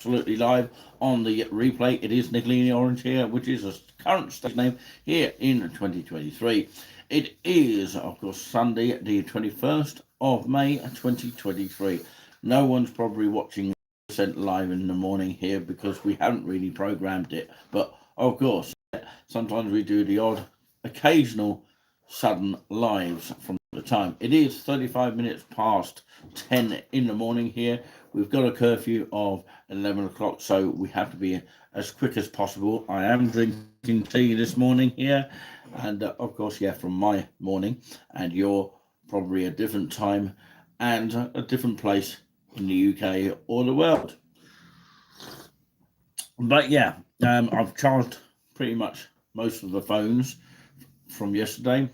absolutely live on the replay. It is Nicolini Orange here, which is a current stage name here in 2023. It is, of course, Sunday, the 21st of May 2023. No one's probably watching live in the morning here because we haven't really programmed it. But, of course, sometimes we do the odd, occasional, sudden lives from the time. It is 35 minutes past 10 in the morning here. We've got a curfew of 11 o'clock, so we have to be as quick as possible. I am drinking tea this morning here, and of course, yeah, from my morning, and you're probably a different time and a different place in the UK or the world. But yeah, I've charged pretty much most of the phones from yesterday,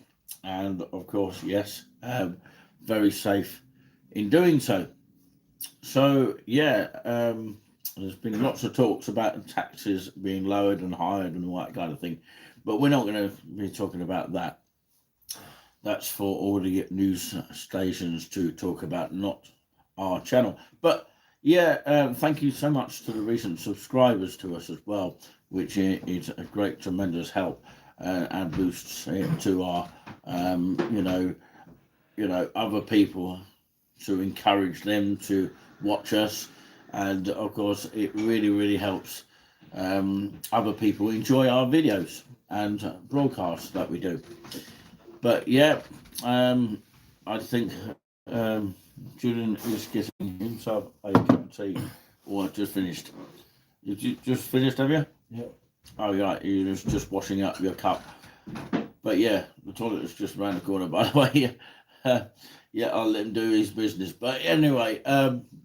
and of course, yes, very safe in doing so. So yeah, there's been lots of talks about taxes being lowered and higher and all that kind of thing, but we're not going to be talking about that. That's for all the news stations to talk about, not our channel. But yeah, thank you so much to the recent subscribers to us as well, which is a great, tremendous help and boosts to our, other people, to encourage them to watch us, and of course it really, really helps other people enjoy our videos and broadcasts that we do. But yeah, I think Julian is getting himself a cup of tea. Or just finished. You just finished, have you? Yeah. Oh yeah, you was just washing up your cup. But yeah, the toilet is just around the corner, by the way. Yeah, I'll let him do his business. But anyway,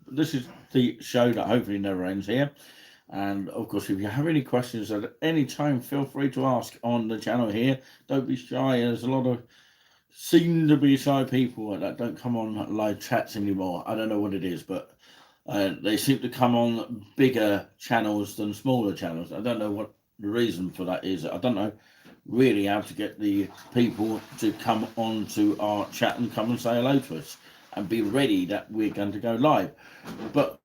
this is the show that hopefully never ends here. And of course, if you have any questions at any time, feel free to ask on the channel here. Don't be shy. There's a lot of seem to be shy people that don't come on live chats anymore. I don't know what it is, but they seem to come on bigger channels than smaller channels. I don't know what the reason for that is. I don't know really how to get the people to come on to our chat and come and say hello to us and be ready that we're going to go live. But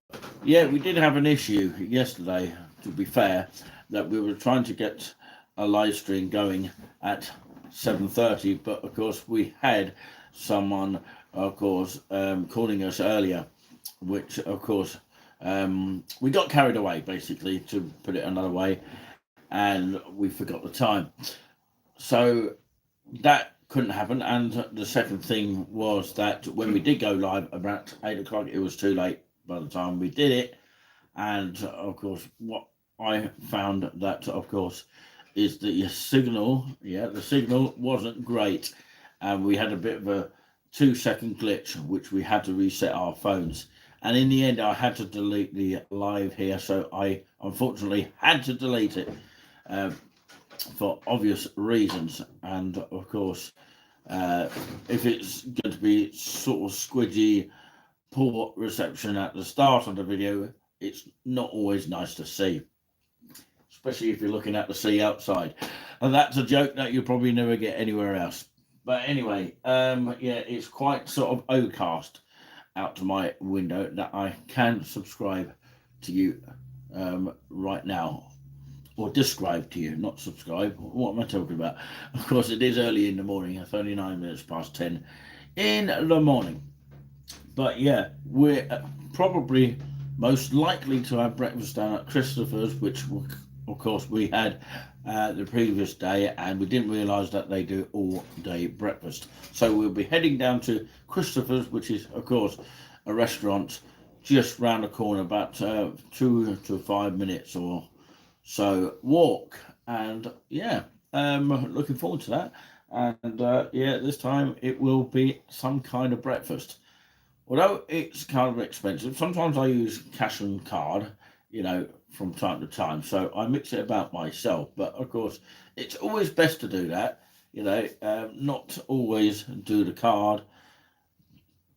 yeah, we did have an issue yesterday, to be fair, that we were trying to get a live stream going at 7:30, but of course we had someone, of course, calling us earlier, which of course we got carried away, basically, to put it another way, and we forgot the time. So that couldn't happen. And the second thing was that when we did go live about 8 o'clock, it was too late by the time we did it. And of course, what I found that, of course, is the signal. Yeah, the signal wasn't great, and we had a bit of a 2 second glitch, which we had to reset our phones. And in the end, I had to delete the live here, so I unfortunately had to delete it. For obvious reasons, and of course, if it's going to be sort of squidgy, poor reception at the start of the video, it's not always nice to see, especially if you're looking at the sea outside, and that's a joke that you probably never get anywhere else. But anyway, yeah, it's quite sort of overcast out to my window that I can subscribe to you right now, or describe to you, not subscribe. What am I talking about? Of course, it is early in the morning. It's only 9 minutes past 10 in the morning. But yeah, we're probably most likely to have breakfast down at Christopher's, which of course we had the previous day, and we didn't realise that they do all day breakfast. So we'll be heading down to Christopher's, which is of course a restaurant just round the corner, about 2 to 5 minutes or so walk. And yeah, looking forward to that. And yeah, this time it will be some kind of breakfast, although it's kind of expensive. Sometimes I use cash and card, from time to time, so I mix it about myself. But of course, it's always best to do that, not always do the card,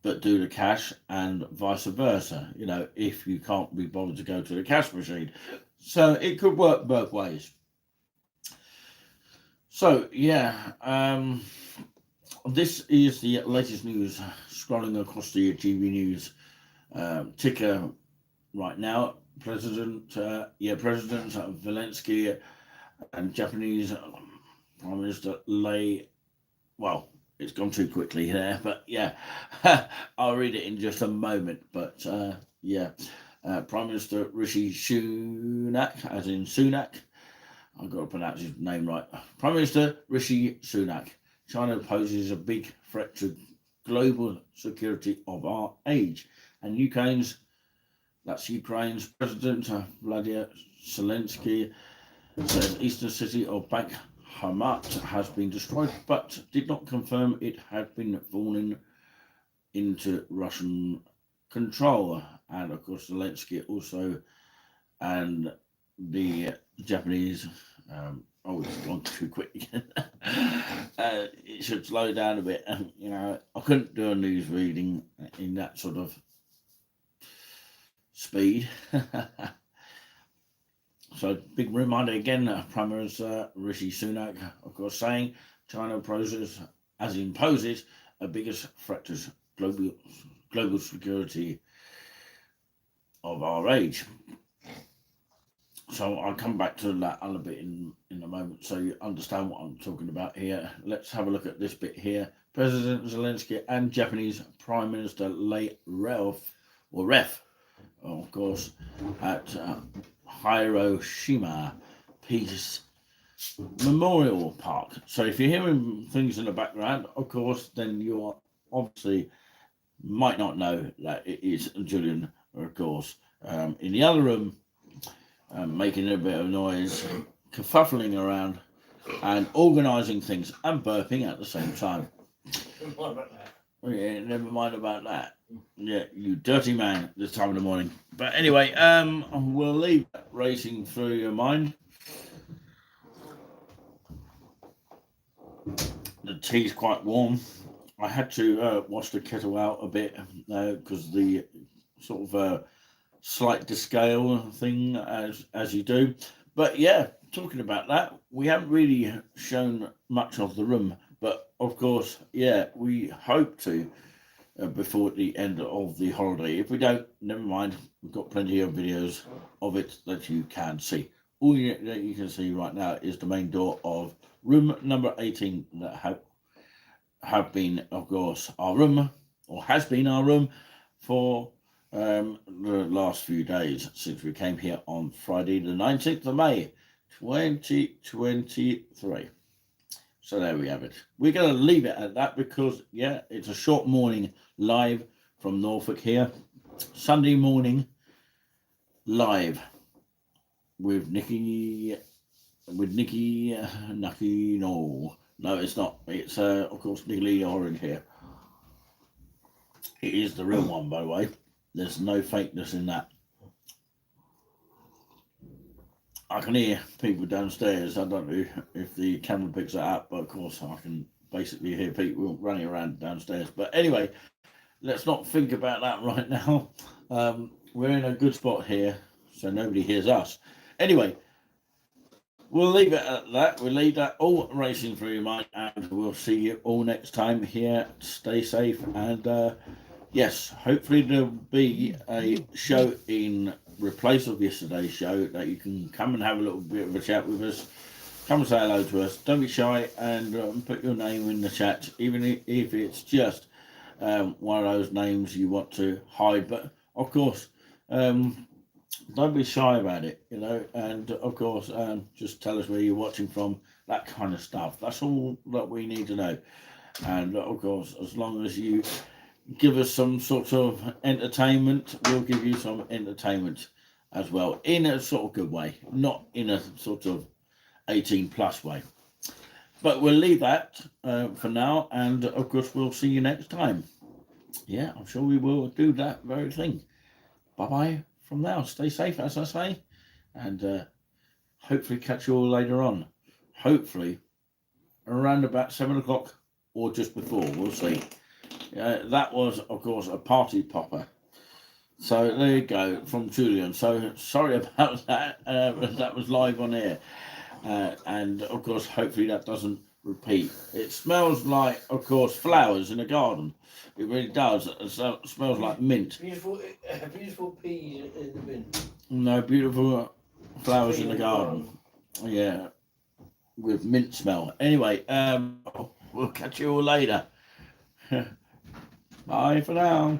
but do the cash, and vice versa, if you can't be bothered to go to the cash machine. So it could work both ways. So yeah, this is the latest news scrolling across the TV news ticker right now. President Zelensky and Japanese Prime Minister well, it's gone too quickly there, but yeah, I'll read it in just a moment. But Prime Minister Rishi Sunak, as in Sunak, I've got to pronounce his name right. Prime Minister Rishi Sunak. China poses a big threat to global security of our age. And Ukraine's President Vladimir Zelensky says eastern city of Bakhmut has been destroyed, but did not confirm it had been fallen into Russian control. And of course, Zelensky also and the Japanese. It's gone too quick again. It should slow down a bit. I couldn't do a news reading in that sort of speed. So, big reminder again, Prime Minister Rishi Sunak, of course, saying China poses a biggest threat to global security of our age. So I'll come back to that a little bit in a moment so you understand what I'm talking about here. Let's have a look at this bit here. President Zelensky and Japanese Prime Minister Ref, of course, at Hiroshima Peace Memorial Park. So if you're hearing things in the background, of course, then you are obviously might not know that it is Julian, of course, in the other room, making a bit of noise, kerfuffling around, and organising things and burping at the same time. Yeah, never mind about that. Yeah, you dirty man this time of the morning. But anyway, we'll leave that racing through your mind. The tea's quite warm. I had to wash the kettle out a bit because the sort of slight descale thing as you do. But yeah, talking about that, we haven't really shown much of the room, but of course, yeah, we hope to before the end of the holiday. If we don't, never mind, we've got plenty of videos of it that you can see. All that you can see right now is the main door of room number 18 that have been, of course, our room, or has been our room for the last few days since we came here on Friday the 19th of May 2023. So there we have it. We're going to leave it at that because yeah, it's a short morning live from Norfolk here. Sunday morning live with Nikki no, it's not. It's of course Niggly Orange here. It is the real one, by the way. There's no fakeness in that. I can hear people downstairs. I don't know if the camera picks that up, but of course I can basically hear people running around downstairs. But anyway, let's not think about that right now. We're in a good spot here, so nobody hears us. Anyway, we'll leave it at that. We'll leave that all racing through your mind, and we'll see you all next time here. Stay safe, and yes, hopefully there'll be a show in replace of yesterday's show that you can come and have a little bit of a chat with us. Come and say hello to us. Don't be shy, and put your name in the chat, even if it's just one of those names you want to hide. But of course, don't be shy about it, and of course, just tell us where you're watching from, that kind of stuff. That's all that we need to know. And of course, as long as you give us some sort of entertainment, we'll give you some entertainment as well, in a sort of good way, not in a sort of 18+ way. But we'll leave that for now, and of course we'll see you next time. Yeah, I'm sure we will do that very thing. Bye from now. Stay safe, as I say, and hopefully catch you all later on. Hopefully around about 7 o'clock or just before, we'll see. That was, of course, a party popper. So there you go, from Julian. So sorry about that, but that was live on air. And of course, hopefully that doesn't repeat. It smells like, of course, flowers in a garden. It really does. It smells like mint. Beautiful peas in the bin. No, beautiful flowers in the garden. Yeah, with mint smell. Anyway, we'll catch you all later. Bye for now.